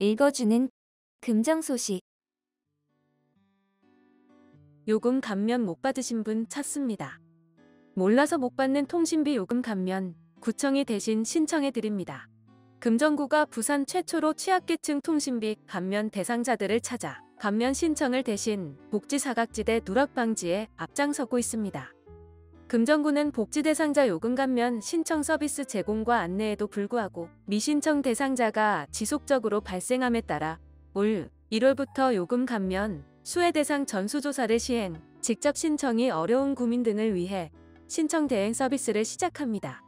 읽어주는 금정 소식. 요금 감면 못 받으신 분 찾습니다. 몰라서 못 받는 통신비 요금 감면 구청이 대신 신청해 드립니다. 금정구가 부산 최초로 취약계층 통신비 감면 대상자들을 찾아 감면 신청을 대신 복지 사각지대 누락 방지에 앞장서고 있습니다. 금정구는 복지 대상자 요금 감면 신청 서비스 제공과 안내에도 불구하고 미신청 대상자가 지속적으로 발생함에 따라 올 1월부터 요금 감면 수혜 대상 전수조사를 시행, 직접 신청이 어려운 구민 등을 위해 신청 대행 서비스를 시작합니다.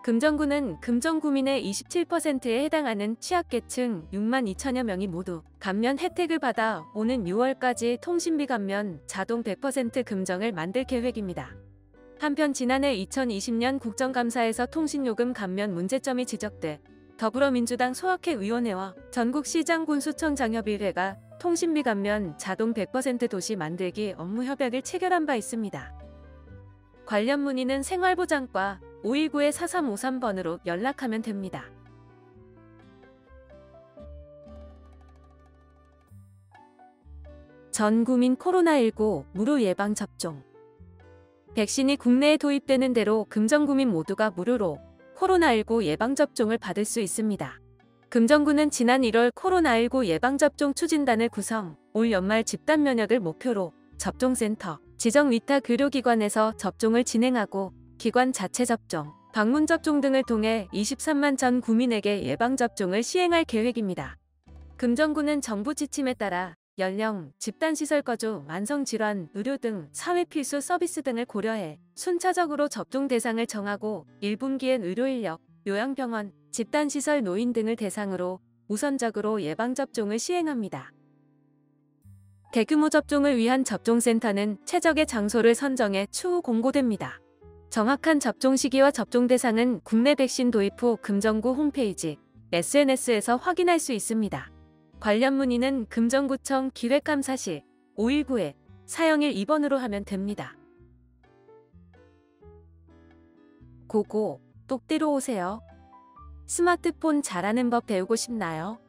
금정구는 금정구민의 27%에 해당하는 취약계층 6만 2천여 명이 모두 감면 혜택을 받아 오는 6월까지 통신비 감면 자동 100% 금정을 만들 계획입니다. 한편 지난해 2020년 국정감사에서 통신요금 감면 문제점이 지적돼 더불어민주당 소학회위원회와 전국시장군수청장협의회가 통신비 감면 자동 100% 도시 만들기 업무 협약을 체결한 바 있습니다. 관련 문의는 생활보장과 519-4353번으로 연락하면 됩니다. 전 국민 코로나19 무료 예방접종. 백신이 국내에 도입되는 대로 금정구민 모두가 무료로 코로나19 예방접종을 받을 수 있습니다. 금정구는 지난 1월 코로나19 예방접종 추진단을 구성, 올 연말 집단 면역을 목표로 접종센터, 지정 위탁 의료기관에서 접종을 진행하고 기관 자체 접종, 방문 접종 등을 통해 23만 전 국민에게 예방접종을 시행할 계획입니다. 금정구는 정부 지침에 따라 연령, 집단시설 거주, 만성질환, 의료 등 사회 필수 서비스 등을 고려해 순차적으로 접종 대상을 정하고 1분기엔 의료인력, 요양병원, 집단시설 노인 등을 대상으로 우선적으로 예방접종을 시행합니다. 대규모 접종을 위한 접종센터는 최적의 장소를 선정해 추후 공고됩니다. 정확한 접종 시기와 접종 대상은 국내 백신 도입 후 금정구 홈페이지, SNS에서 확인할 수 있습니다. 관련 문의는 금정구청 기획감사실 519-401-2번으로 하면 됩니다. 고고, 똑띠로 오세요. 스마트폰 잘하는 법 배우고 싶나요?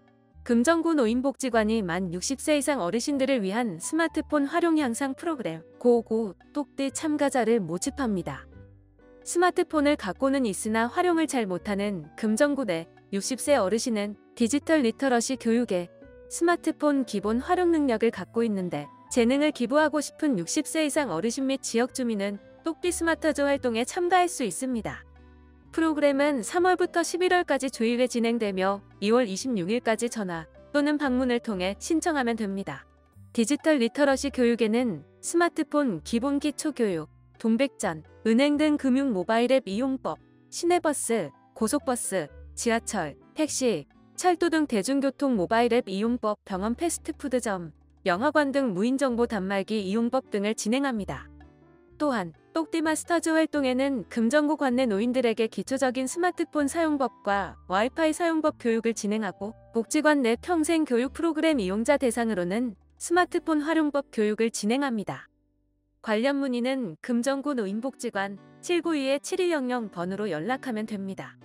금정구 노인복지관이 만 60세 이상 어르신들을 위한 스마트폰 활용 향상 프로그램 고고, 똑띠 참가자를 모집합니다. 스마트폰을 갖고는 있으나 활용을 잘 못하는 금정구 내 60세 어르신은 디지털 리터러시 교육에 스마트폰 기본 활용 능력을 갖고 있는데 재능을 기부하고 싶은 60세 이상 어르신 및 지역 주민은 똑띠 스마터즈 활동에 참가할 수 있습니다. 프로그램은 3월부터 11월까지 주일에 진행되며 2월 26일까지 전화 또는 방문을 통해 신청하면 됩니다. 디지털 리터러시 교육에는 스마트폰 기본 기초 교육, 동백전, 은행 등 금융 모바일 앱 이용법, 시내버스, 고속버스, 지하철, 택시, 철도 등 대중교통 모바일 앱 이용법, 병원 패스트푸드점, 영화관 등 무인정보 단말기 이용법 등을 진행합니다. 또한 똑띠 마스터즈 활동에는 금정구 관내 노인들에게 기초적인 스마트폰 사용법과 와이파이 사용법 교육을 진행하고 복지관 내 평생 교육 프로그램 이용자 대상으로는 스마트폰 활용법 교육을 진행합니다. 관련 문의는 금정구 노인복지관 792-7100번으로 연락하면 됩니다.